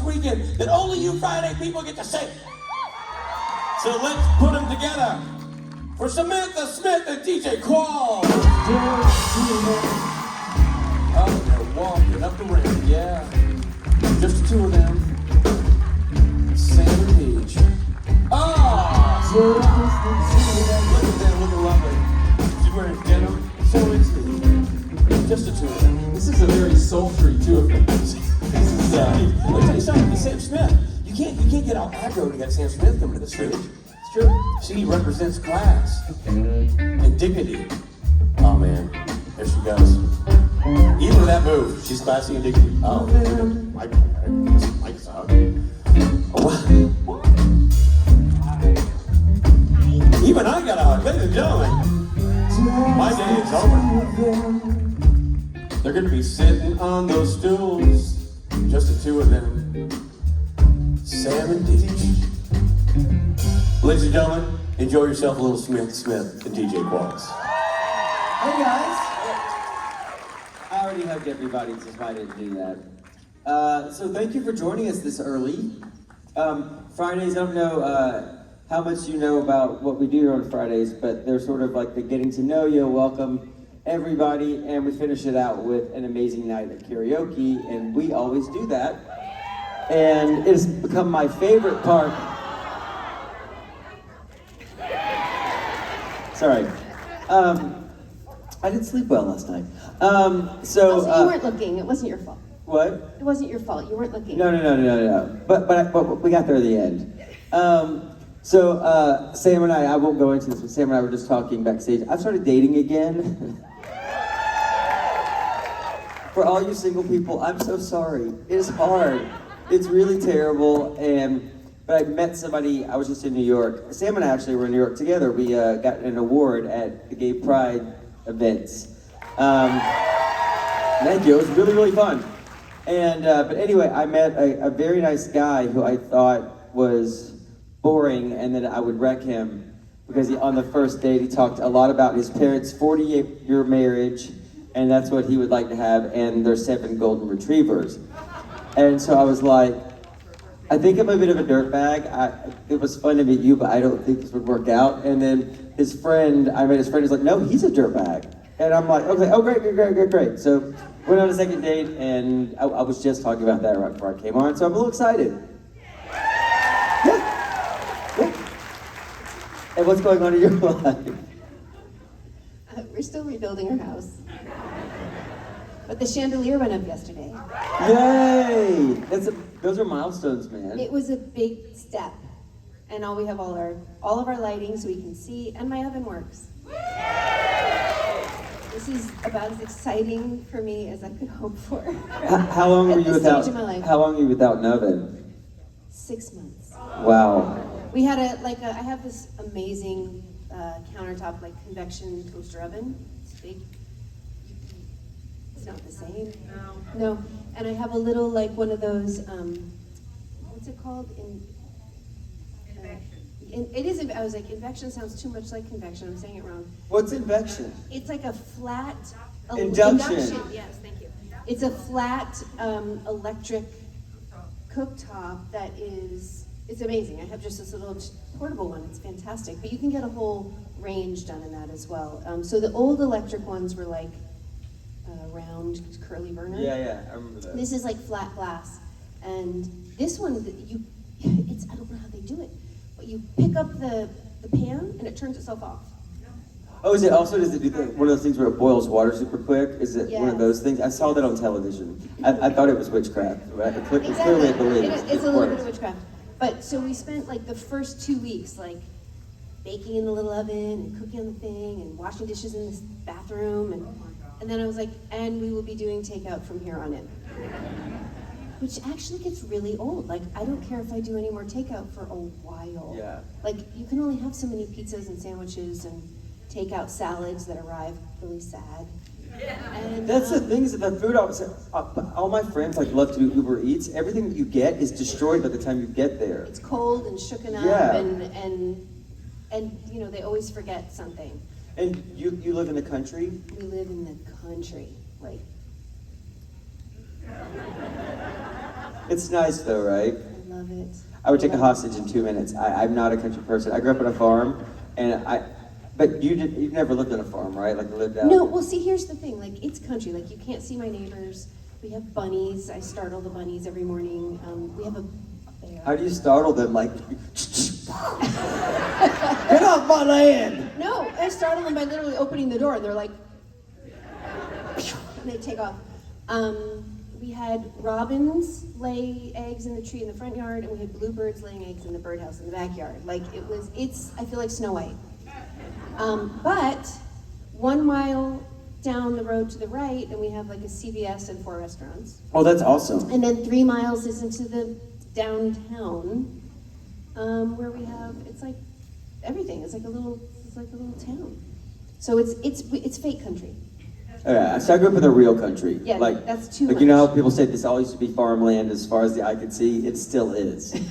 weekend that only you Friday people get to say. So let's put them together for Samantha Smith and DJ Qualls. Oh, they're walking up the ramp, yeah. Just the two of them. Sam and Paige. Oh! Look at them, looking lovely. She's wearing denim, so it's just the two of them. This is a very sultry two of them. This is, let me tell you something, it's Sam Smith. You can't get all aggro when you got Sam Smith coming to the stage. It's true. See, he represents class and dignity. Oh man, there she goes. Even with that move, she's classy and dignity. Oh, Mike's out. Oh, even I got a hug. Ladies and gentlemen, my day is over. They're gonna be sitting on those stools, just the two of them, Sam and DJ. Ladies and gentlemen, enjoy yourself a little Smith and DJ Qualls. Hey guys! I already hugged everybody, so I didn't do that. So thank you for joining us this early. Fridays, I don't know how much you know about what we do here on Fridays, but they're sort of like the getting to know you, welcome everybody, and we finish it out with an amazing night of karaoke, and we always do that. And it's become my favorite part. Sorry. I didn't sleep well last night. Also, you weren't looking. It wasn't your fault. What? It wasn't your fault. You weren't looking. No. But we got there at the end. So Sam and I won't go into this, but Sam and I were just talking backstage. I've started dating again. For all you single people, I'm so sorry. It is hard. It's really terrible. But I met somebody, I was just in New York. Sam and I actually were in New York together. We got an award at the Gay Pride events. Thank you, it was really, really fun. But anyway, I met a very nice guy who I thought was boring, and then I would wreck him because on the first date he talked a lot about his parents' 48-year marriage, and that's what he would like to have, and their 7 golden retrievers. And so I was like, I think I'm a bit of a dirtbag. It was fun to meet you, but I don't think this would work out. And then I met his friend, he's like, no, he's a dirtbag. And I'm like, okay, oh great. So went on a second date, and I was just talking about that right before I came on, so I'm a little excited. Yeah. And what's going on in your life? We're still rebuilding our house. But the chandelier went up yesterday. Yay! Those are milestones, man. It was a big step. And now we have all of our lighting so we can see, and my oven works. This is about as exciting for me as I could hope for. How long were you without? Stage of my life. How long were you without an oven? 6 months. Wow. We had I have this amazing countertop, like convection toaster oven. It's big. It's not the same. No. And I have a little, like one of those, what's it called? It is, I was like, invection sounds too much like convection. I'm saying it wrong. What's invection? It's like a flat... Induction. Yes, thank you. It's a flat electric cooktop that is... It's amazing. I have just this little portable one. It's fantastic. But you can get a whole range done in that as well. So the old electric ones were like round, curly burner. Yeah, I remember that. This is like flat glass. And this one, I don't know how they do it, but you pick up the pan and it turns itself off. Oh, does it do one of those things where it boils water super quick? Is it one of those things? I saw that on television. I thought it was witchcraft, right? Exactly. Clearly, I believe it's a little bit of witchcraft. But so we spent like the first 2 weeks like baking in the little oven and cooking on the thing and washing dishes in this bathroom and then I was like, and we will be doing takeout from here on in. Which actually gets really old. Like, I don't care if I do any more takeout for a while. Yeah. Like, you can only have so many pizzas and sandwiches and takeout salads that arrive really sad. And, that's the thing is that the food all my friends like love to do Uber Eats. Everything that you get is destroyed by the time you get there. It's cold and shooken up and you know, they always forget something. And you live in the country? We live in the country, like. It's nice though, right? I love it. I would take a hostage in 2 minutes. I'm not a country person. I grew up on a farm, but you've never lived on a farm, right? Like lived out. No, well, see, here's the thing. Like, it's country. Like, you can't see my neighbors. We have bunnies. I startle the bunnies every morning. We have a bear. How do you startle them? Like, get off my land! No, I startle them by literally opening the door, and they're like, and they take off. We had robins lay eggs in the tree in the front yard, and we had bluebirds laying eggs in the birdhouse in the backyard. Like, I feel like Snow White. But 1 mile down the road to the right, and we have like a CVS and 4 restaurants. Oh, that's awesome. And then 3 miles is into the downtown, where we have, it's like everything. It's like a little town. So it's fake country. Yeah, so I grew up in the real country. Yeah, like that's too like you know much. how people say this all used to be farmland as far as the eye could see? It still is. It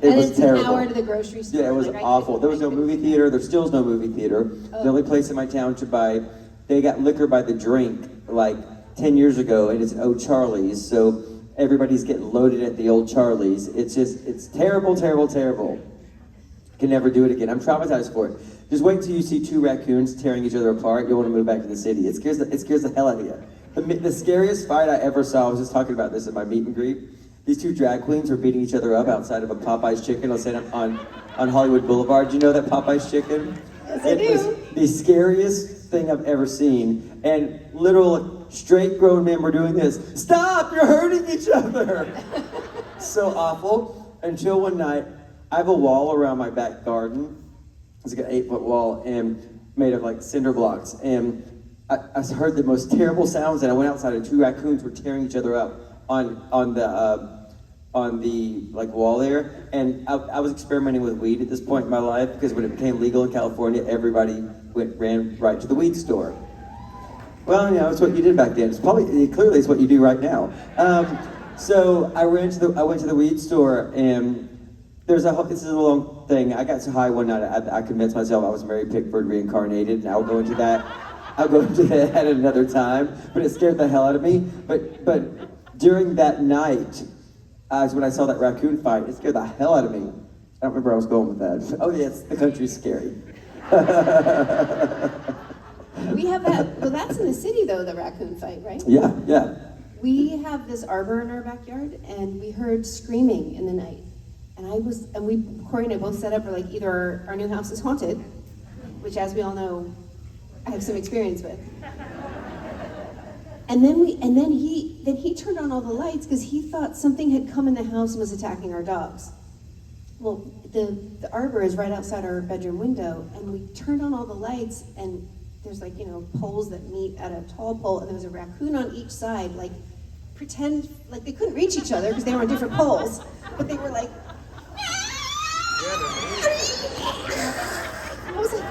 And was it's terrible. an hour to the grocery store. Yeah, it was Like, awful. There was no movie theater. There still is no movie theater. The only place in my town to buy, they got liquor by the drink like 10 years ago, and it's an Old Charlie's. So everybody's getting loaded at the Old Charlie's. It's terrible, terrible, terrible. Can never do it again. I'm traumatized for it. Just wait until you see 2 raccoons tearing each other apart. You'll want to move back to the city. It scares the hell out of you. The scariest fight I ever saw, I was just talking about this at my meet and greet. These 2 drag queens were beating each other up outside of a Popeye's Chicken on Hollywood Boulevard. Do you know that Popeye's Chicken? Yes, I It do. was the scariest thing I've ever seen. And literal straight grown men were doing this. Stop! You're hurting each other! So awful. Until one night, I have a wall around my back garden. It's like an 8-foot wall and made of like cinder blocks. And I heard the most terrible sounds, and I went outside, and 2 raccoons were tearing each other up on the like wall there. And I was experimenting with weed at this point in my life, because when it became legal in California, everybody ran right to the weed store. Well, you know, it's what you did back then. Clearly it's what you do right now. So I went to the weed store, and this is a long thing. I got so high one night, I convinced myself I was Mary Pickford reincarnated, and I'll go into that at another time. But it scared the hell out of me. But during that night, when I saw that raccoon fight, it scared the hell out of me. I don't remember where I was going with that. Oh yes, the country's scary. We have that. Well, that's in the city though, the raccoon fight, right? Yeah. We have this arbor in our backyard, and we heard screaming in the night. And Corey and I both set up for like either our new house is haunted, which, as we all know, I have some experience with. And then he turned on all the lights because he thought something had come in the house and was attacking our dogs. Well, the arbor is right outside our bedroom window, and we turned on all the lights, and there's like, you know, poles that meet at a tall pole, and there was a raccoon on each side, like pretend like they couldn't reach each other because they were on different poles, but they were like. I was like,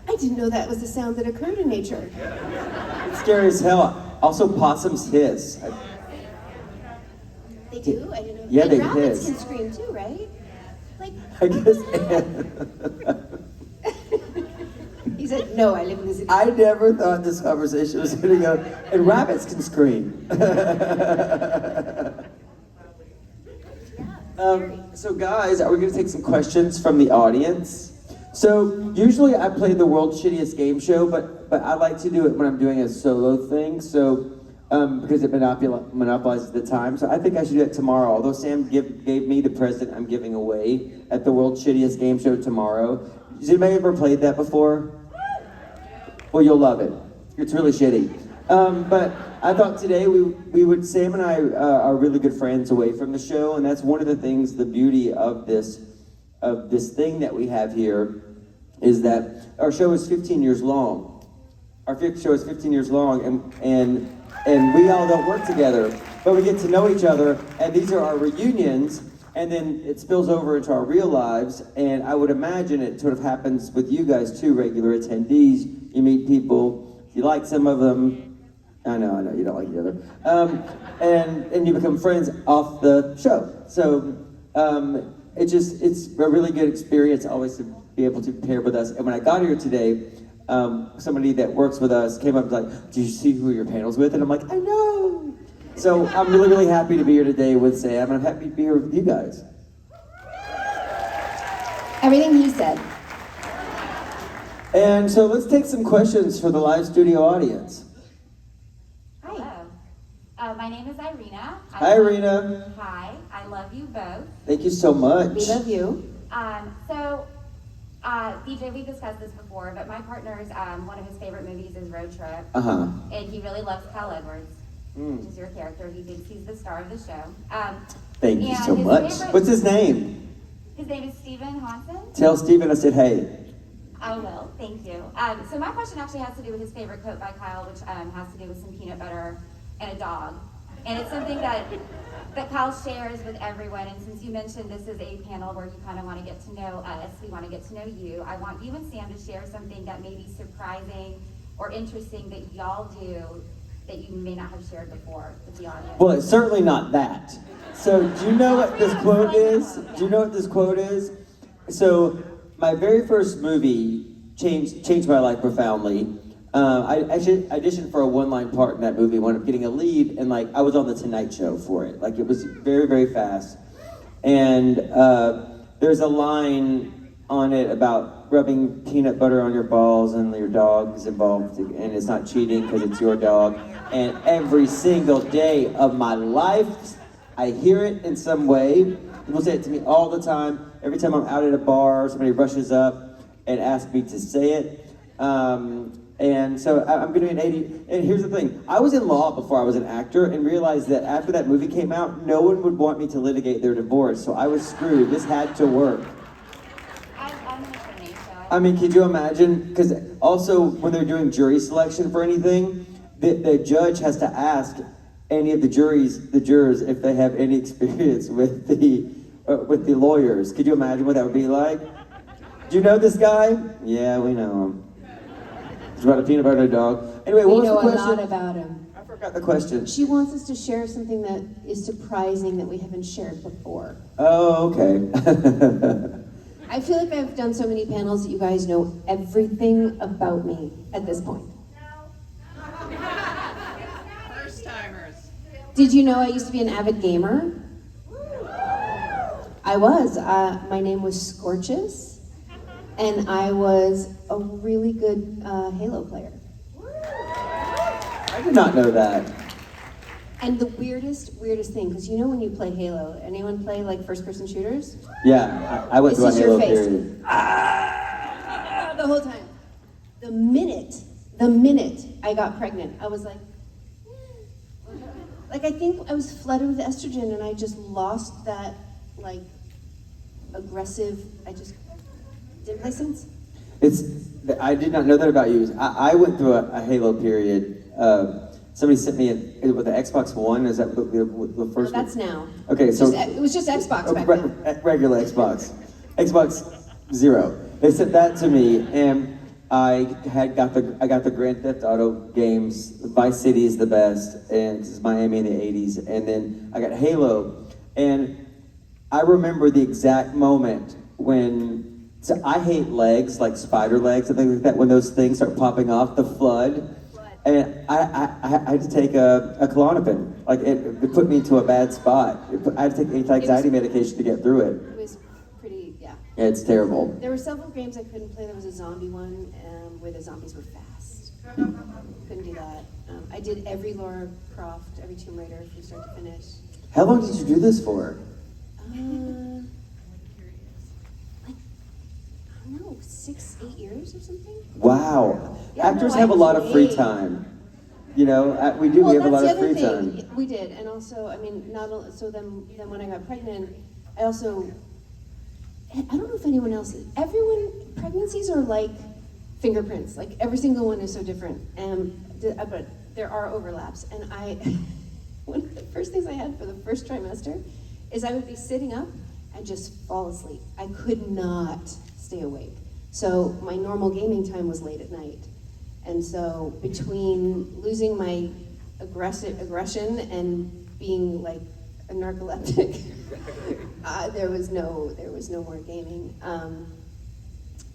I didn't know that was the sound that occurred in nature. It's scary as hell. Also, possums hiss. They do? I didn't know. Yeah, And they rabbits hiss. can scream too, right? Like, I guess. he said, no, I live in the city. I never thought this conversation was going to go, and rabbits can scream. So guys, are we going to take some questions from the audience? So usually I play the world's shittiest game show, but I like to do it when I'm doing a solo thing. So because it monopolizes the time. So I think I should do it tomorrow. Although Sam gave me the present I'm giving away at the world's shittiest game show tomorrow. Has anybody ever played that before? Well, you'll love it. It's really shitty. But I thought today Sam and I are really good friends away from the show, and that's one of the things, the beauty of this thing that we have here, is that our show is 15 years long. Our fifth show is 15 years long, and we all don't work together, but we get to know each other, and these are our reunions, and then it spills over into our real lives, and I would imagine it sort of happens with you guys too, regular attendees. You meet people, you like some of them. I know, you don't like the other. And you become friends off the show. So it's a really good experience always to be able to pair with us. And when I got here today, somebody that works with us came up and was like, "Do you see who your panel's with?" And I'm like, "I know." So I'm really, really happy to be here today with Sam, and I'm happy to be here with you guys. Everything he said. And so let's take some questions for the live studio audience. Hello. My name is Irina. Hi, Irina. Hi. I love you both. Thank you so much. We love you. DJ, we discussed this before, but my partner's one of his favorite movies is Road Trip, Uh-huh. and he really loves Kyle Edwards, which is your character. He thinks he's the star of the show. Thank you and so his much. favorite- What's his name? His name is Stephen Hansen. Tell Steven I said hey. I will, thank you. So my question actually has to do with his favorite quote by Kyle, which has to do with some peanut butter and a dog. And it's something that Kyle shares with everyone. And since you mentioned this is a panel where you kind of want to get to know us, we want to get to know you. I want you and Sam to share something that may be surprising or interesting that y'all do that you may not have shared before with the audience. Well, it's certainly not that. So do you know what this quote is? Do you know what this quote is? So my very first movie changed my life profoundly. I auditioned for a one-line part in that movie, wound up getting a lead, and like I was on the Tonight Show for it. Like it was very, very fast. And there's a line on it about rubbing peanut butter on your balls and your dog is involved, and it's not cheating because it's your dog. And every single day of my life, I hear it in some way. People say it to me all the time. Every time I'm out at a bar, somebody rushes up and asks me to say it. And so I'm gonna be an 80, and here's the thing, I was in law before I was an actor and realized that after that movie came out, no one would want me to litigate their divorce, so I was screwed. This had to work. I'm an attorney, so I mean, could you imagine, because also when they're doing jury selection for anything, the judge has to ask any of the jurors if they have any experience with the lawyers. Could you imagine what that would be like? Do you know this guy? Yeah, we know him. It's about a peanut butter dog. Anyway, what We was know the a lot question? about him. I forgot the question. She wants us to share something that is surprising that we haven't shared before. Oh, okay. I feel like I've done so many panels that you guys know everything about me at this point. First timers. Did you know I used to be an avid gamer? I was. My name was Scorches, and I was a really good Halo player. I did not know that. And the weirdest thing, because you know when you play Halo, anyone play like first-person shooters? Yeah, I went This through a is your Halo face. period. The whole time. The minute I got pregnant, I was like I think I was flooded with estrogen, and I just lost that like aggressive. I just didn't make sense. I did not know that about you. I went through a Halo period. Somebody sent me with the Xbox One. Is that the first That's one? now. Okay, so It was just Xbox back then. regular Xbox, Xbox Zero. They sent that to me, and I got the Grand Theft Auto games. Vice City is the best, and this is Miami in the '80s. And then I got Halo, and I remember the exact moment when. So I hate legs, like spider legs and things like that. When those things start popping off, the flood. And I had to take a Klonopin. Like it put me into a bad spot. I had to take anti-anxiety medication to get through it. It was pretty, yeah. Yeah, it's terrible. There were several games I couldn't play. There was a zombie one where the zombies were fast. Couldn't do that. I did every Lara Croft, every Tomb Raider from start to finish. How long did you do this for? Like, I don't know, 6-8 years or something? Wow. Yeah, Actors no, have I a lot of free played. time. You know, we do. We have a lot that's of the other free thing. time. We did, and also, I mean, not only, so then when I got pregnant, I also, I don't know if anyone else, pregnancies are like fingerprints. Like every single one is so different, but there are overlaps. And one of the first things I had for the first trimester is I would be sitting up and just fall asleep. I could not stay awake. So my normal gaming time was late at night. And so between losing my aggression and being like a narcoleptic, there was no more gaming.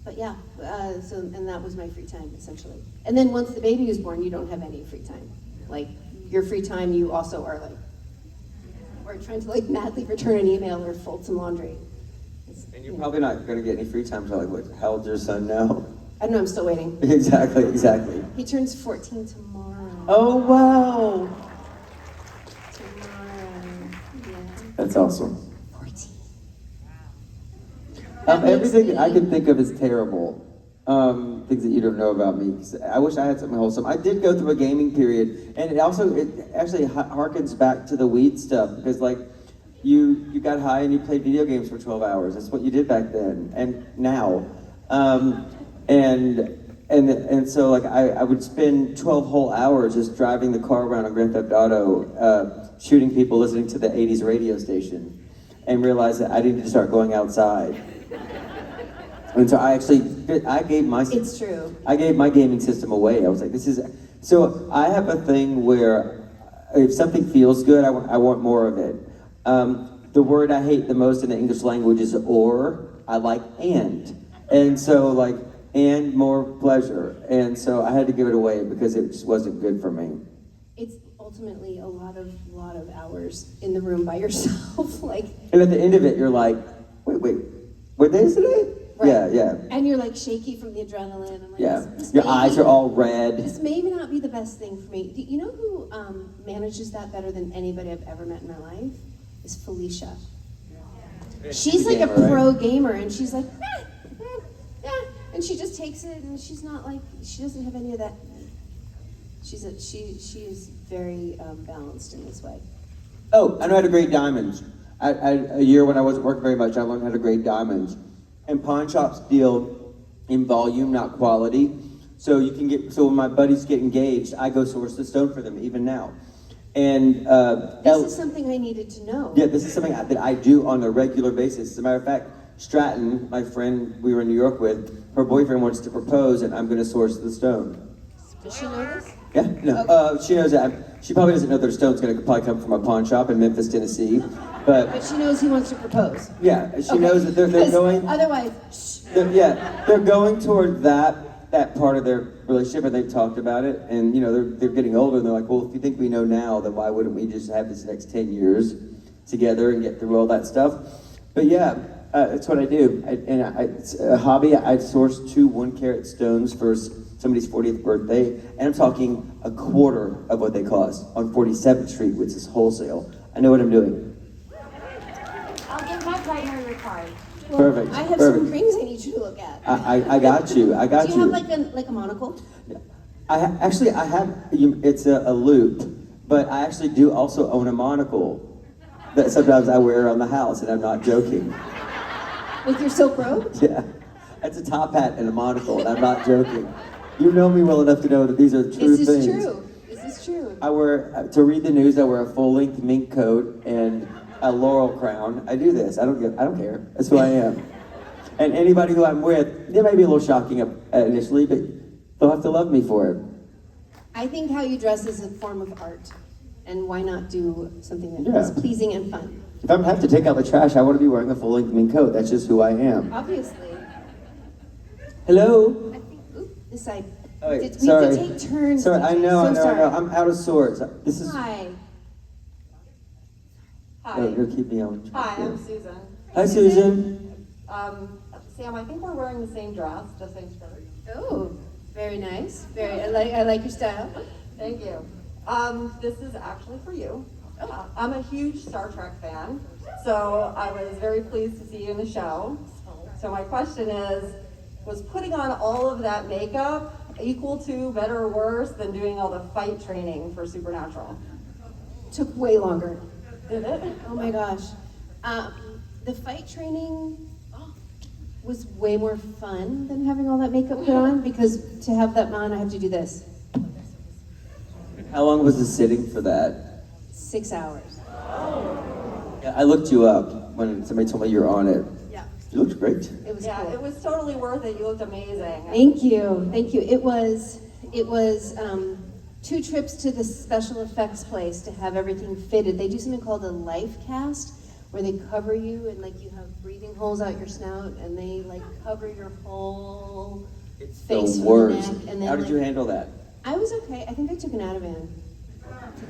But yeah, and that was my free time essentially. And then once the baby was born, you don't have any free time. Like your free time, you also are like, or trying to like madly return an email or fold some laundry. And you're probably not going to get any free time until, like, what, how old's your son now? I don't know, I'm still waiting. Exactly. He turns 14 tomorrow. Oh, wow. Tomorrow. Yeah. That's awesome. 14. That makes Everything me- I can think of is terrible. Things that you don't know about me. 'Cause I wish I had something wholesome. I did go through a gaming period, and it actually harkens back to the weed stuff, because like you got high and you played video games for 12 hours. That's what you did back then and now. And so like I would spend 12 whole hours just driving the car around on Grand Theft Auto, shooting people listening to the 80s radio station, and realized that I needed to start going outside. And so I gave my It's true. I gave my gaming system away. I was like, so I have a thing where if something feels good, I want more of it. The word I hate the most in the English language is or. I like and so like and more pleasure. And so I had to give it away because it just wasn't good for me. It's ultimately a lot of hours in the room by yourself, like. And at the end of it, you're like, wait, what day is today? Right. Yeah. And you're like shaky from the adrenaline. I'm like, Yeah. this Your may eyes be- are all red. This may not be the best thing for me. Do you know who manages that better than anybody I've ever met in my life? Is Felicia. She's like a gamer, right? pro gamer, and she's like, and she just takes it, and she's not like, she doesn't have any of that. She is very balanced in this way. Oh, I know how to grade diamonds. A year when I wasn't working very much, I learned how to grade diamonds. And pawn shops deal in volume, not quality. So when my buddies get engaged, I go source the stone for them, even now. And This is something I needed to know. yeah, this is something that I do on a regular basis. As a matter of fact, Stratton, my friend we were in New York with, her boyfriend wants to propose, and I'm going to source the stone. Does she know this? Yeah, no, she knows that. She probably doesn't know their stone's going to probably come from a pawn shop in Memphis, Tennessee, But she knows he wants to propose. yeah, she Okay. knows that they're 'Cause going. Otherwise, They're going toward that part of their relationship, and they've talked about it. And you know, they're getting older, and they're like, well, if you think we know now, then why wouldn't we just have this next 10 years together and get through all that stuff? But yeah, that's what I do. It's a hobby. I source 2 1-carat stones for somebody's 40th birthday, and I'm talking a quarter of what they cost on 47th Street, which is wholesale. I know what I'm doing. I'll give my partner your card. well, Perfect, I have perfect. some rings I need you to look at. I got you. I got Do you. you have like a monocle? I have. It's a loop, but I actually do also own a monocle that sometimes I wear around the house, and I'm not joking. With your silk robe? Yeah, it's a top hat and a monocle, and I'm not joking. You know me well enough to know that these are true This things. is true. This is true. I wear to read the news. I wear a full-length mink coat and a laurel crown. I do this. I don't care. That's who I am. And anybody who I'm with, it may be a little shocking initially, but they'll have to love me for it. I think how you dress is a form of art. And why not do something that Yeah. is pleasing and fun? If I have to take out the trash, I want to be wearing a full-length mink coat. That's just who I am. Obviously. Hello. I think, oop, this side. Oh, wait, we have sorry. to take turns. Sorry, I DJ. know. Sorry. I'm out of sorts. This is. Hi. Oh, you'll keep me on. Hi, Yeah. I'm Susan. Hi, Susan. Sam, I think we're wearing the same dress, the same skirt. Oh, very nice. I like your style. Thank you. This is actually for you. I'm a huge Star Trek fan, so I was very pleased to see you in the show. So my question is, was putting on all of that makeup equal to, better or worse than doing all the fight training for Supernatural? Took way longer. Did it? Oh my gosh. The fight training was way more fun than having all that makeup put on, because to have that on, I have to do this. How long was the sitting for that? 6 hours. Yeah, I looked you up when somebody told me you were on it. Yeah. You looked great. It was Yeah, cool. it was totally worth it. You looked amazing. Thank you. It was 2 trips to the special effects place to have everything fitted. They do something called a life cast, where they cover you and like you have breathing holes out your snout, and they like cover your whole It's face the from worst. the neck. And then How did like, you handle that? I was okay. I think I took an Ativan.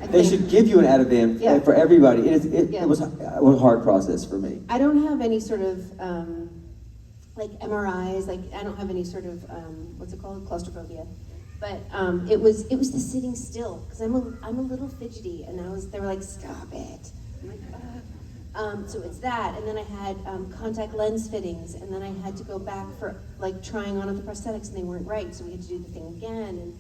I They think. should give you an Ativan Yeah. for everybody. Yeah. It was a hard process for me. I don't have any sort of like MRIs. Like I don't have any sort of what's it called, claustrophobia. But it was the sitting still because I'm a little fidgety, and they were like, stop it. I'm like, so it's that, and then I had contact lens fittings, and then I had to go back for like trying on the prosthetics, and they weren't right, so we had to do the thing again.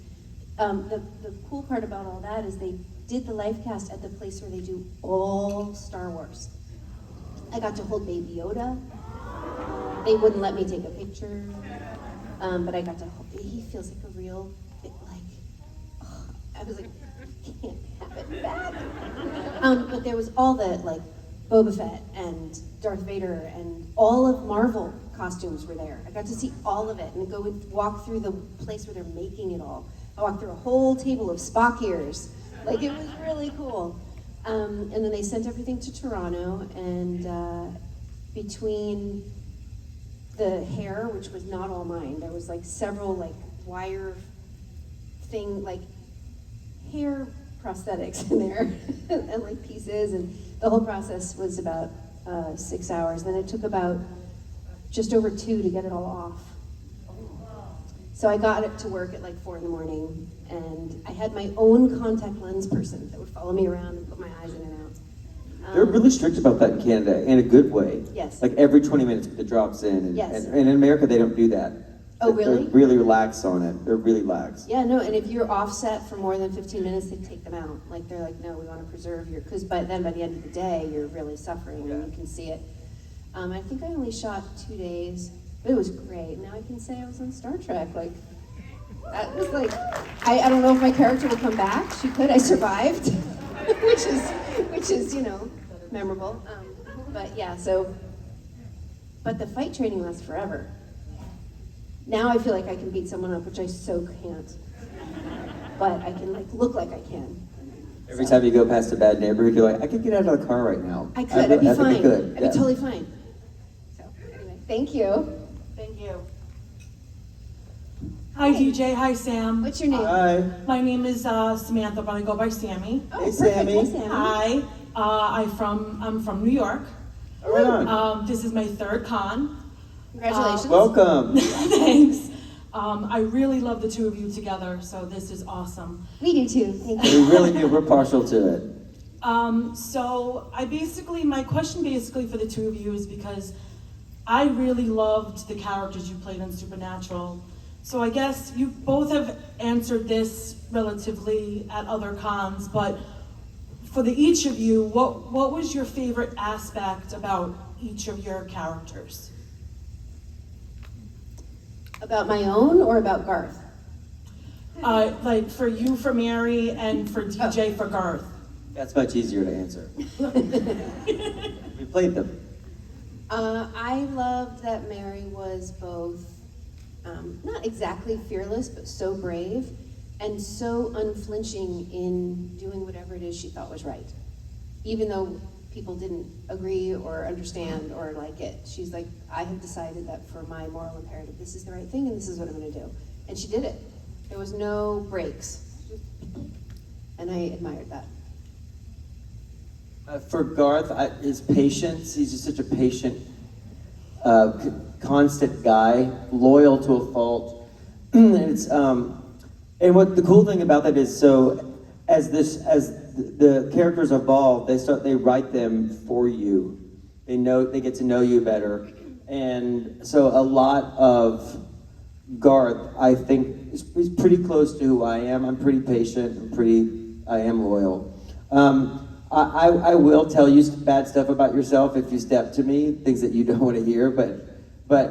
And the cool part about all that is they did the life cast at the place where they do all Star Wars. I got to hold Baby Yoda. They wouldn't let me take a picture, but I got to hold. He feels like a real, I was like, I can't have it back. But there was all the like Boba Fett and Darth Vader and all of Marvel costumes were there. I got to see all of it and go and walk through the place where they're making it all. I walked through a whole table of Spock ears. Like it was really cool. And then they sent everything to Toronto, and between the hair, which was not all mine, there was like several like wire thing, like hair prosthetics in there and like pieces, and the whole process was about 6 hours. Then it took about just over 2 to get it all off. So I got it to work at like 4 a.m, and I had my own contact lens person that would follow me around and put my eyes in and out. They're really strict about that in Canada, in a good way. Yes. Like every 20 minutes it drops in. And, Yes. and in America, they don't do that. Oh, really? They're really lax on it. They're really lax. Yeah, no, and if you're offset for more than 15 minutes, they take them out. Like, they're like, no, we want to preserve your, because by the end of the day, you're really suffering, and you can see it. I think I only shot 2 days, but it was great. Now I can say I was on Star Trek. Like, that was like, I don't know if my character will come back. She could. I survived, which is, memorable. But yeah, but the fight training lasts forever. Now I feel like I can beat someone up, which I so can't. But I can like look like I can. Every time you go past a bad neighborhood, you're like, I could get out of the car right now. I could. I'd be fine. I could. I'd be totally fine. So anyway, thank you. Thank you. Hi DJ, hi Sam. What's your name? Hi. My name is Samantha, but I go by Sammy. Oh, Hey, perfect. Sammy. Hi, Sammy. Hi, I'm from New York. All right on. This is my 3rd con. Congratulations. Welcome. Thanks. I really love the 2 of you together, so this is awesome. We do too. Thank you. We really do. We're partial to it. So my question basically for the 2 of you is because I really loved the characters you played in Supernatural. So I guess you both have answered this relatively at other cons, but for each of you, what was your favorite aspect about each of your characters? About my own or about Garth? Like for you for Mary and for DJ for Garth. That's much easier to answer. We played them. I loved that Mary was both not exactly fearless, but so brave and so unflinching in doing whatever it is she thought was right. Even though people didn't agree or understand or like it, she's like, I have decided that for my moral imperative, this is the right thing and this is what I'm gonna do. And she did it. There was no breaks. And I admired that. For Garth, his patience, he's just such a patient, constant guy, loyal to a fault. And what the cool thing about that is, so as the characters evolve, they write them for you. They get to know you better. And so a lot of Garth, I think, is pretty close to who I am. I'm pretty patient, I am loyal. I will tell you bad stuff about yourself if you step to me, things that you don't want to hear, but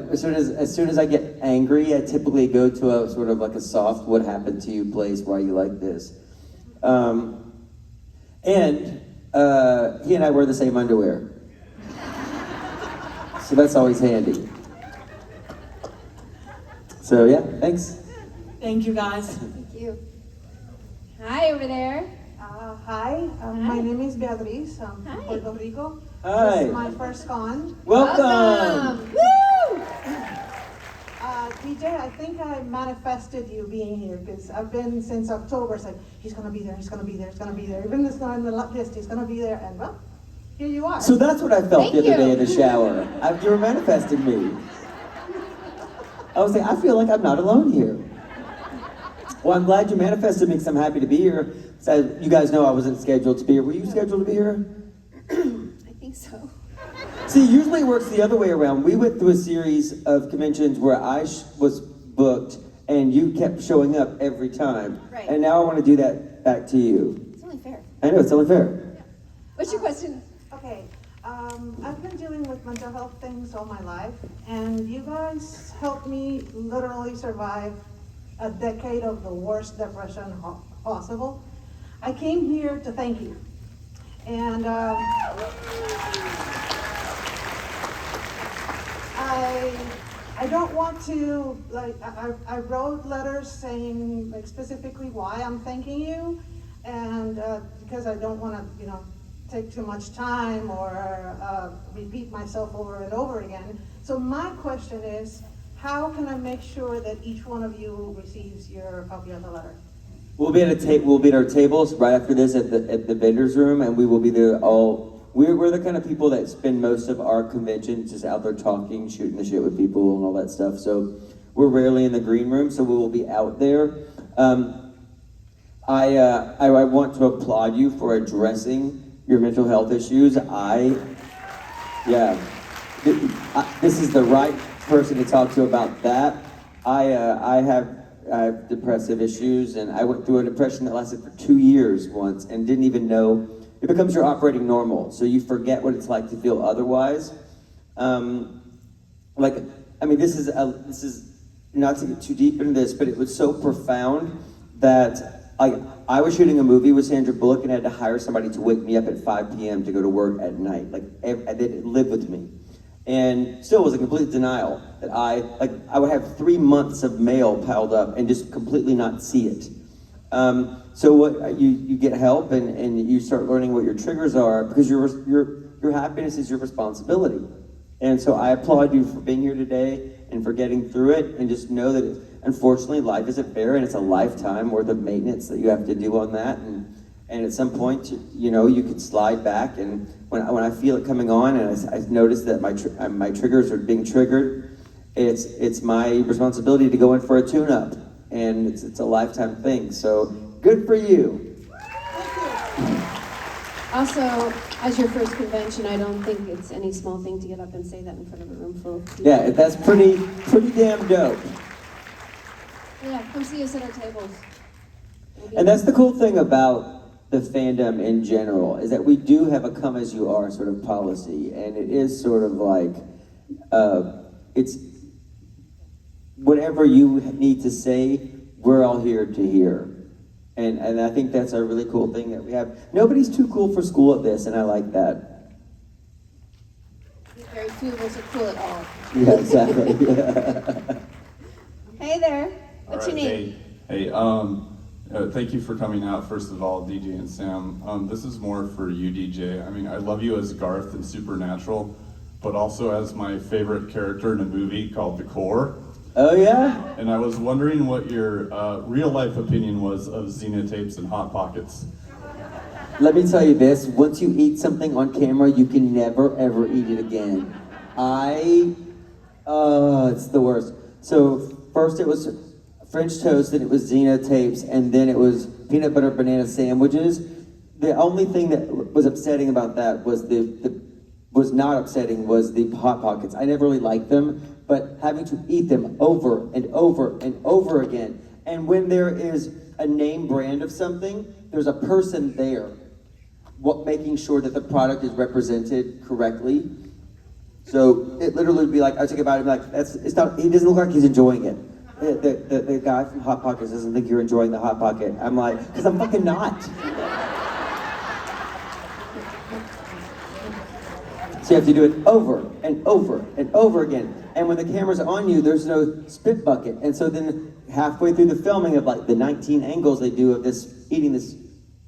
as soon as I get angry, I typically go to a sort of like a soft "what happened to you" place. Why you like this? And he and I wear the same underwear, so that's always handy. So yeah, thanks. Thank you guys. Thank you. Hi, over there. Hi, my name is Beatriz. I'm from Hi. Puerto Rico. Hi. This is my first con. Welcome. Woo! DJ, I think I manifested you being here because I've been since October. It's like, he's going to be there, he's going to be there, he's going to be there. Even if it's not in the list, he's going to be there. And well, here you are. So that's what I felt Thank the other you. day in the shower. You were manifesting me. I was like, I feel like I'm not alone here. Well, I'm glad you manifested me because I'm happy to be here. So you guys know I wasn't scheduled to be here. Were you scheduled to be here? I think so. See, usually it works the other way around. We went through a series of conventions where I was booked and you kept showing up every time. Right. And now I want to do that back to you. It's only fair. I know, it's only fair. What's your question? Okay, I've been dealing with mental health things all my life, and you guys helped me literally survive a decade of the worst depression possible. I came here to thank you. And I don't want to, like, I wrote letters saying, like, specifically why I'm thanking you, and because I don't want to, take too much time or repeat myself over and over again. So my question is, how can I make sure that each one of you receives your copy of the letter? We'll be at our tables right after this at the vendors room, and we will be there all. We're the kind of people that spend most of our conventions just out there talking, shooting the shit with people and all that stuff. So we're rarely in the green room, so we will be out there. I want to applaud you for addressing your mental health issues. This is the right person to talk to about that. I have depressive issues, and I went through a depression that lasted for 2 years once and didn't even know. It becomes your operating normal, so you forget what it's like to feel otherwise. This is not to get too deep into this, but it was so profound that I was shooting a movie with Sandra Bullock and had to hire somebody to wake me up at 5 p.m. to go to work at night. They'd live with me. And still was a complete denial that I would have 3 months of mail piled up and just completely not see it. So what you get help and you start learning what your triggers are, because your happiness is your responsibility. And so I applaud you for being here today and for getting through it, and just know that unfortunately life isn't fair and it's a lifetime worth of maintenance that you have to do on that. And at some point, you could slide back, and when I feel it coming on and I notice that my triggers are being triggered, it's my responsibility to go in for a tune-up, and it's a lifetime thing. So good for you. Also, as your first convention, I don't think it's any small thing to get up and say that in front of a room full of people. Yeah, that's pretty damn dope. Yeah, come see us at our tables. And that's the cool thing about the fandom in general, is that we do have a come as you are sort of policy, and it is sort of like, it's whatever you need to say, we're all here to hear. And I think that's a really cool thing that we have. Nobody's too cool for school at this, and I like that. Very few of us are cool at all. Yeah, exactly. Hey there, what's your All right, name? Hey, thank you for coming out, first of all, DJ and Sam. This is more for you, DJ. I mean, I love you as Garth in Supernatural, but also as my favorite character in a movie called The Core. Oh, yeah? And I was wondering what your real-life opinion was of Xena tapes and Hot Pockets. Let me tell you this, once you eat something on camera, you can never, ever eat it again. It's the worst. So first it was French toast, then it was Xena tapes, and then it was peanut butter banana sandwiches. The only thing that was upsetting about that was was the Hot Pockets. I never really liked them, but having to eat them over and over and over again. And when there is a name brand of something, there's a person there making sure that the product is represented correctly. So it literally would be like, I take a bite and be like, he doesn't look like he's enjoying it. The guy from Hot Pockets doesn't think you're enjoying the Hot Pocket. I'm like, because I'm fucking not. So you have to do it over and over and over again. And when the camera's on you, there's no spit bucket. And so then halfway through the filming of like the 19 angles they do of this, eating this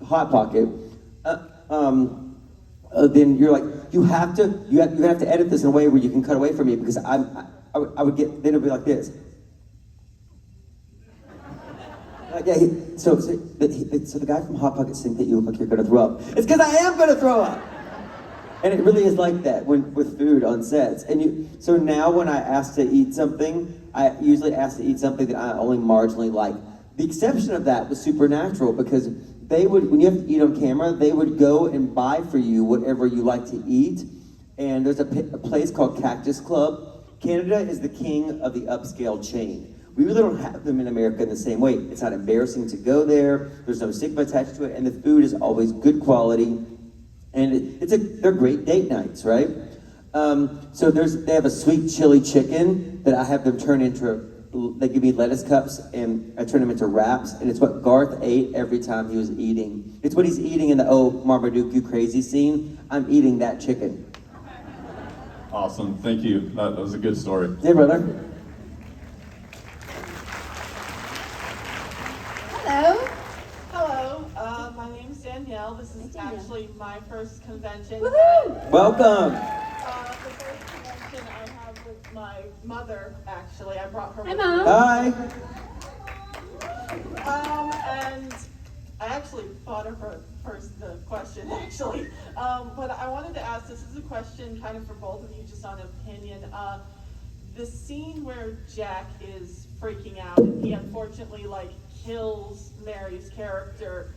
Hot Pocket, then you're like, you're gonna have to edit this in a way where you can cut away from me, because I would get, then it'd be like this. So the guy from Hot Pockets think that you look like you're gonna throw up. It's because I am gonna throw up. And it really is like that with food on sets. So now when I ask to eat something, I usually ask to eat something that I only marginally like. The exception of that was Supernatural, because they would, when you have to eat on camera, they would go and buy for you whatever you like to eat. And there's a place called Cactus Club. Canada is the king of the upscale chain. We really don't have them in America in the same way. It's not embarrassing to go there. There's no stigma attached to it, and the food is always good quality. And they're great date nights, right? So they have a sweet chili chicken that I have them turn into. They give me lettuce cups, and I turn them into wraps, and it's what Garth ate every time he was eating. It's what he's eating in the "Oh, Marmaduke, you crazy" scene. I'm eating that chicken. Awesome, thank you. That was a good story. Hey, brother. Hello. Hello, my name's Danielle. This is Danielle. actually my first convention. Woohoo! Welcome. The first convention I have with my mother, actually. I brought her Hi, with Mom. Hi. And I actually thought of her first, the question, actually. But I wanted to ask, this is a question kind of for both of you, just on opinion. The scene where Jack is freaking out and he unfortunately kills Mary's character.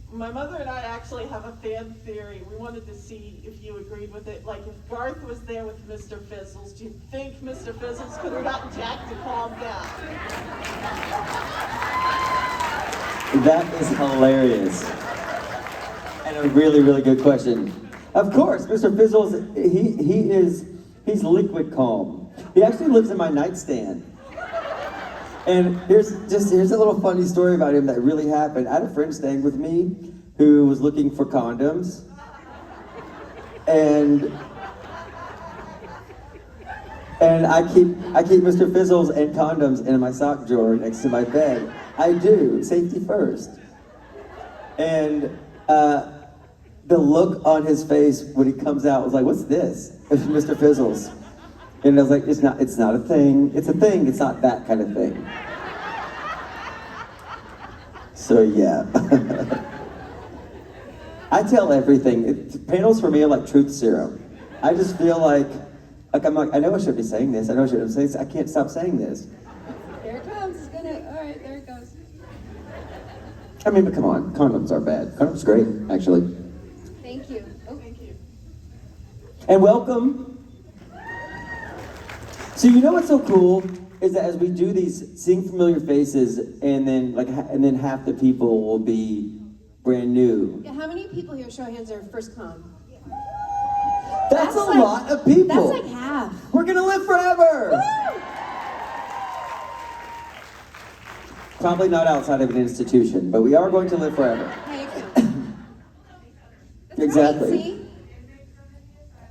My mother and I actually have a fan theory. We wanted to see if you agreed with it. If Garth was there with Mr. Fizzles, do you think Mr. Fizzles could have gotten Jack to calm down? That is hilarious. And a really, really good question. Of course, Mr. Fizzles, he's liquid calm. He actually lives in my nightstand. And here's a little funny story about him that really happened. I had a friend staying with me who was looking for condoms. And I keep Mr. Fizzles and condoms in my sock drawer next to my bed. I do, safety first. And the look on his face when he comes out was like, "What's this?" It's Mr. Fizzles. And I was like, it's not a thing. It's a thing, it's not that kind of thing. So yeah. I tell everything. Panels for me are like truth serum. I just feel like I know I shouldn't be saying this. I know I shouldn't be saying this. I can't stop saying this. Here it comes. It's gonna. All right, there it goes. I mean, but come on. Condoms are bad. Condoms are great, actually. Thank you. Oh, Thank you. And welcome. So you know what's so cool is that as we do these, seeing familiar faces, and then half the people will be brand new. yeah. How many people here, show of hands, are first con? That's a like- lot of people. That's like half. We're gonna live forever. Woo! Probably not outside of an institution, but we are going to live forever. Hey, it counts. That's Exactly. Right, see?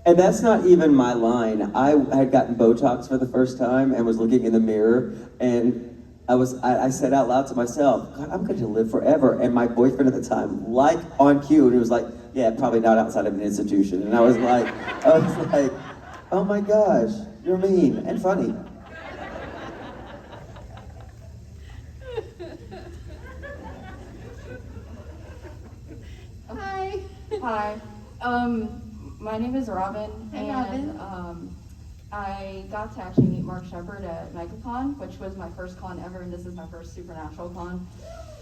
And that's not even my line. I had gotten Botox for the first time and was looking in the mirror, and I said out loud to myself, "God, I'm going to live forever." And my boyfriend at the time, on cue, and he was like, "Yeah, probably not outside of an institution." And I was like, "Oh my gosh, you're mean and funny." Hi. Hi, my name is Robin, Hi, and Robin. I got to actually meet Mark Shepard at MegaCon, which was my first con ever, and this is my first Supernatural con.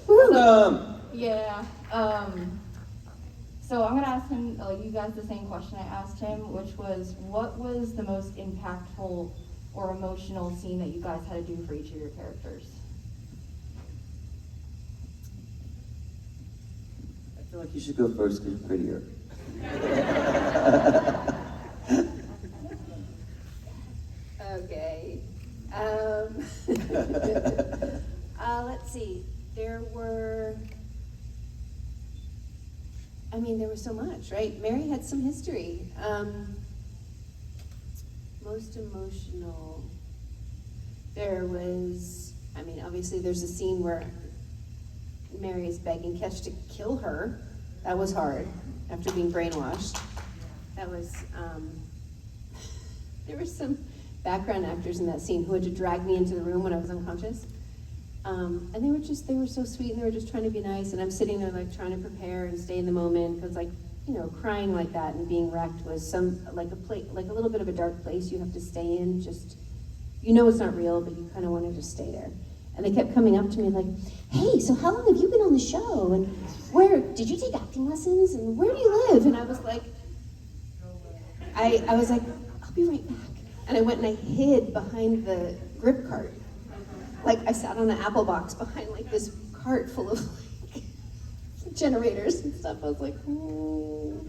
Awesome. Yeah. So I'm gonna ask him, you guys, the same question I asked him, which was, what was the most impactful or emotional scene that you guys had to do for each of your characters? I feel like you should go first because you're prettier. Okay. Let's see. There was so much, right? Mary had some history. Most emotional. Obviously there's a scene where Mary is begging Ketch to kill her. That was hard after being brainwashed. That was, there were some background actors in that scene who had to drag me into the room when I was unconscious. And they were so sweet, and they were just trying to be nice, and I'm sitting there like trying to prepare and stay in the moment, because like, you know, crying like that and being wrecked was like a little bit of a dark place you have to stay in, just, you know it's not real, but you kind of want to just stay there. And they kept coming up to me like, hey, so how long have you been on the show? And where, did you take acting lessons? And where do you live? And I was like, I was like, I'll be right back. And I went and I hid behind the grip cart. Like I sat on the apple box behind like this cart full of like generators and stuff. I was like, ooh.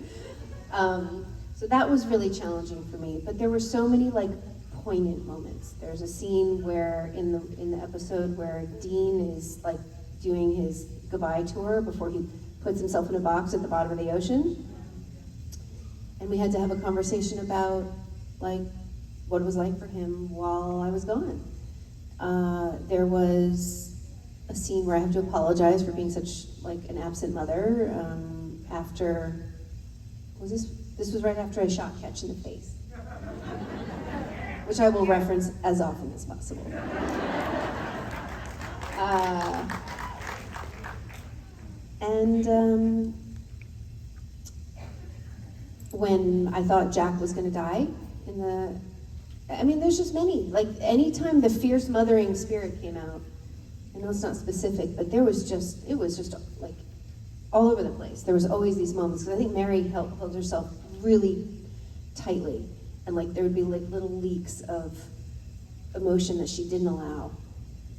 So that was really challenging for me. But there were so many like poignant moments. There's a scene where in the episode where Dean is like doing his goodbye tour before he puts himself in a box at the bottom of the ocean. And we had to have a conversation about like what it was like for him while I was gone. There was a scene where I have to apologize for being such like an absent mother. This was right after I shot Ketch in the face, which I will reference as often as possible. When I thought Jack was going to die there's just many. Like, anytime the fierce mothering spirit came out, I know it's not specific, but it was just like all over the place. There was always these moments, because I think Mary held herself really tightly, and like there would be like little leaks of emotion that she didn't allow.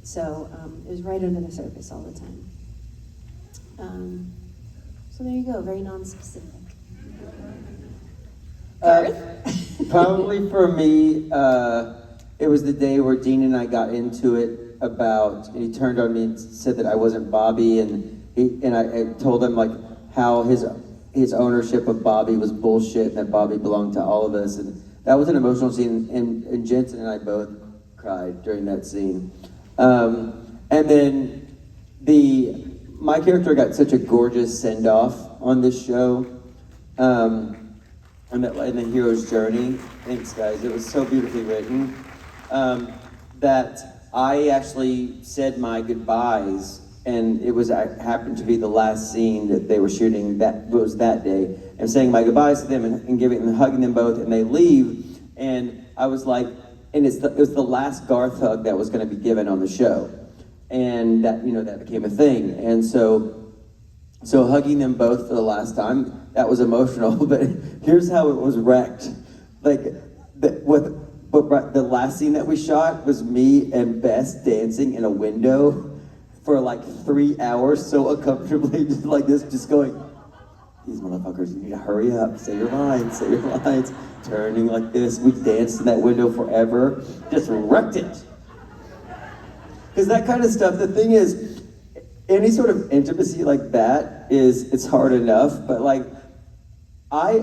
So it was right under the surface all the time. So there you go, very non-specific. Probably for me, it was the day where Dean and I got into it about, and he turned on me and said that I wasn't Bobby, and I told him like how his ownership of Bobby was bullshit, and that Bobby belonged to all of us, and that was an emotional scene, and Jensen and I both cried during that scene. And then my character got such a gorgeous send-off on this show. And the hero's journey. Thanks, guys. It was so beautifully written. That I actually said my goodbyes, and happened to be the last scene that they were shooting. That was that day. I'm saying my goodbyes to them and hugging them both, and they leave. And I was like, and it was the last Garth hug that was going to be given on the show, and that became a thing. And so hugging them both for the last time, that was emotional, but here's how it was wrecked. Like, the last scene that we shot was me and Bess dancing in a window for like 3 hours, so uncomfortably, just like this, just going, these motherfuckers, you need to hurry up, say your lines, turning like this. We danced in that window forever, just wrecked it. Because that kind of stuff, the thing is, any sort of intimacy like that it's hard enough, but like, I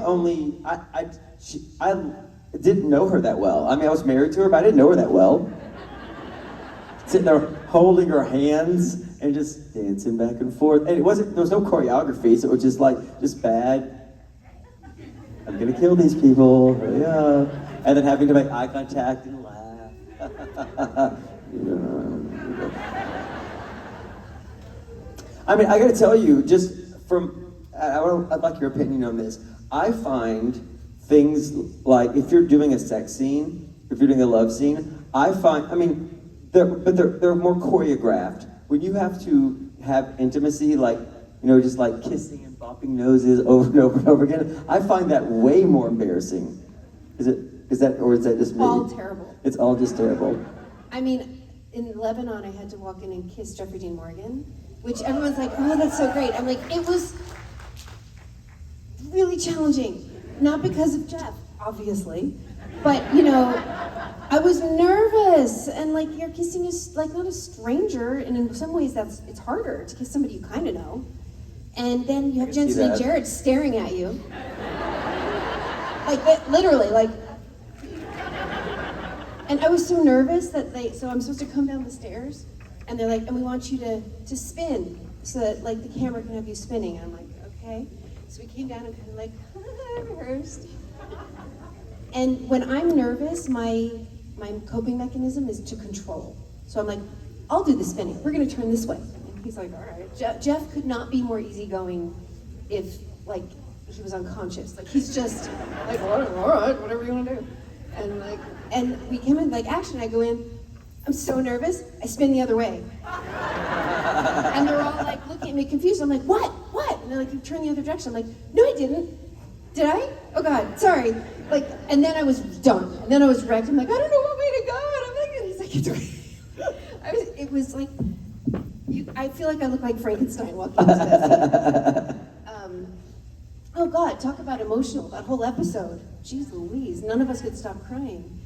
didn't know her that well. I mean, I was married to her, but I didn't know her that well. Sitting there holding her hands and just dancing back and forth. And there was no choreography, so it was just bad. I'm gonna kill these people, hurry up. And then having to make eye contact and laugh. I mean, I gotta tell you, just I'd like your opinion on this. I find things like, if you're doing a sex scene, if you're doing a love scene, they're more choreographed. When you have to have intimacy, like, just like kissing and bopping noses over and over and over again, I find that way more embarrassing. Is that just me? All terrible. It's all just terrible. I mean, in Lebanon, I had to walk in and kiss Jeffrey Dean Morgan, which everyone's like, oh, that's so great. I'm like, it was really challenging. Not because of Jeff, obviously, but I was nervous, and like, you're kissing like not a stranger, and in some ways it's harder to kiss somebody you kind of know. And then you have Jensen and Jared staring at you. Like, literally, like. And I was so nervous so I'm supposed to come down the stairs, and they're like, and we want you to spin, so that like the camera can have you spinning. And I'm like, okay. So we came down and kind of like, rehearsed. And when I'm nervous, my coping mechanism is to control. So I'm like, I'll do the spinning. We're gonna turn this way. And he's like, all right. Jeff could not be more easygoing if, like, he was unconscious. Like, he's just like, all right, whatever you wanna do. And we came in, like, action, I go in, I'm so nervous, I spin the other way. And they're all like looking at me confused. I'm like, what? And they're like, you turned the other direction. I'm like, no, I didn't. Did I? Oh God, sorry. Like, and then I was done. And then I was wrecked. I'm like, I don't know what way to go. And I'm like, and he's like, it's okay. It was like, I feel like I look like Frankenstein walking into this. Oh God, talk about emotional, that whole episode. Jeez Louise, none of us could stop crying.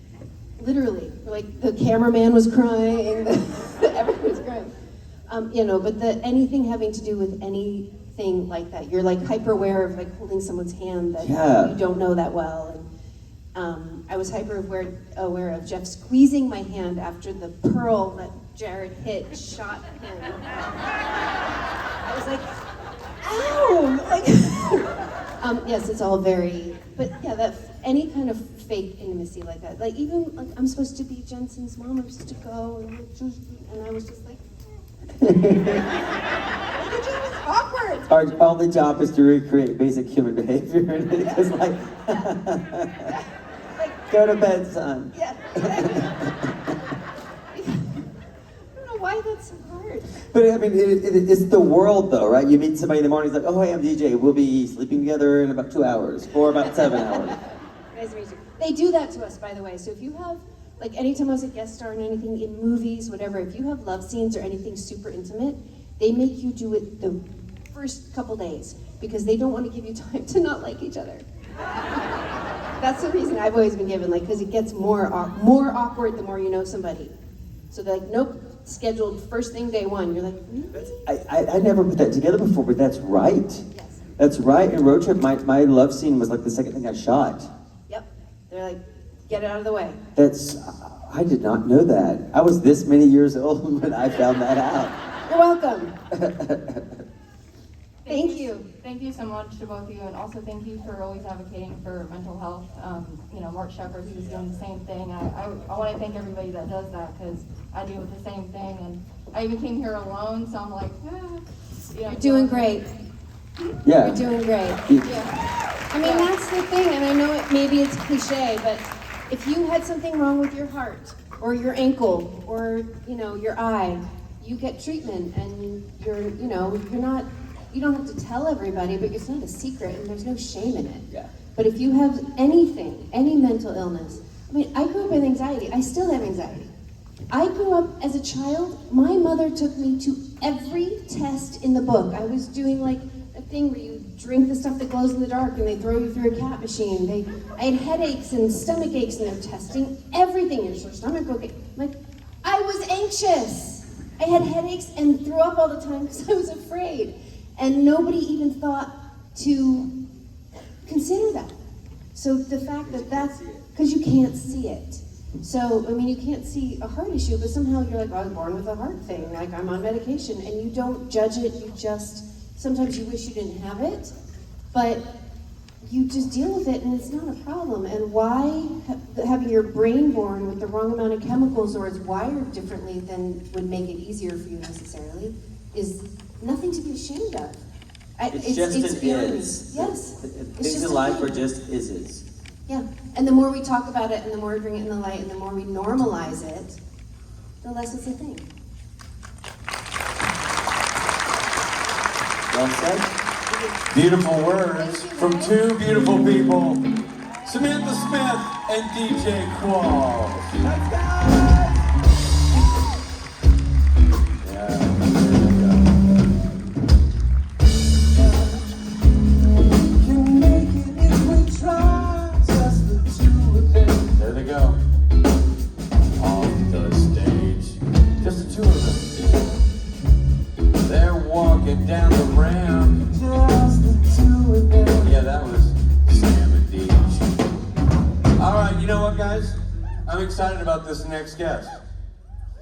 Literally, like the cameraman was crying, everyone was crying. But anything having to do with anything like that, you're like hyper aware of like holding someone's hand that you don't know that well. And I was hyper aware of Jeff squeezing my hand after the pearl that Jared hit shot him. I was like, ow! Like, yes, it's all very, but yeah, that any kind of fake intimacy like that, like even like I'm supposed to be Jensen's mom, I'm supposed to go, and I was just like, it was awkward. Our only job is to recreate basic human behavior, because like, go to bed, son. Yeah. I don't know why that's so hard. But I mean, it's the world though, right? You meet somebody in the morning, it's like, oh, hey, I'm DJ. We'll be sleeping together in about 2 hours, for about 7 hours. Nice to meet you. They do that to us, by the way. So if you have, like, anytime I was a guest star in anything, in movies, whatever, if you have love scenes or anything super intimate, they make you do it the first couple days because they don't want to give you time to not like each other. That's the reason I've always been given, like, because it gets more awkward the more you know somebody. So they're like, nope, scheduled first thing day one. You're like, I never put that together before, but that's right. Yes. That's right. In Road Trip, my love scene was like the second thing I shot. Yep. They're like, get it out of the way. I did not know that. I was this many years old when I found that out. You're welcome. Thank you. Thank you so much to both of you, and also thank you for always advocating for mental health. Mark Shepard, he was doing the same thing. I want to thank everybody that does that, because I do the same thing, and I even came here alone, so I'm like, You're doing great. Yeah. You're doing great. Yeah. I mean, that's the thing, and I know maybe it's cliche, but if you had something wrong with your heart, or your ankle, or, your eye, you get treatment, and you don't have to tell everybody, but it's not a secret, and there's no shame in it. Yeah. But if you have anything, any mental illness, I mean, I grew up with anxiety. I still have anxiety. I grew up as a child, my mother took me to every test in the book. I was doing like a thing where you drink the stuff that glows in the dark and they throw you through a cat machine. I had headaches and stomach aches and they're testing everything. Is your stomach okay? Like, I was anxious. I had headaches and threw up all the time because I was afraid. And nobody even thought to consider that. So the fact that that's, because you can't see it. So, I mean, you can't see a heart issue, but somehow you're like, I was born with a heart thing, like I'm on medication, and you don't judge it, you just, sometimes you wish you didn't have it, but you just deal with it and it's not a problem. And why having your brain born with the wrong amount of chemicals or it's wired differently than would make it easier for you necessarily is nothing to be ashamed of. It's just an beyond me. is. Yes. Things in life are just is. Yeah, and the more we talk about it and the more we bring it in the light and the more we normalize it, the less it's a thing. Well said. Beautiful words Thank you, from guys. two beautiful people, Samantha Smith and DJ Qualls. Let's go! Yeah, there we go. Can make it if we try, just the two of them. There they go. On the stage, just the two of them. They're walking down the ramp, just the two of them. Yeah, that was Sam and Deej. All right, you know what, guys? I'm excited about this next guest.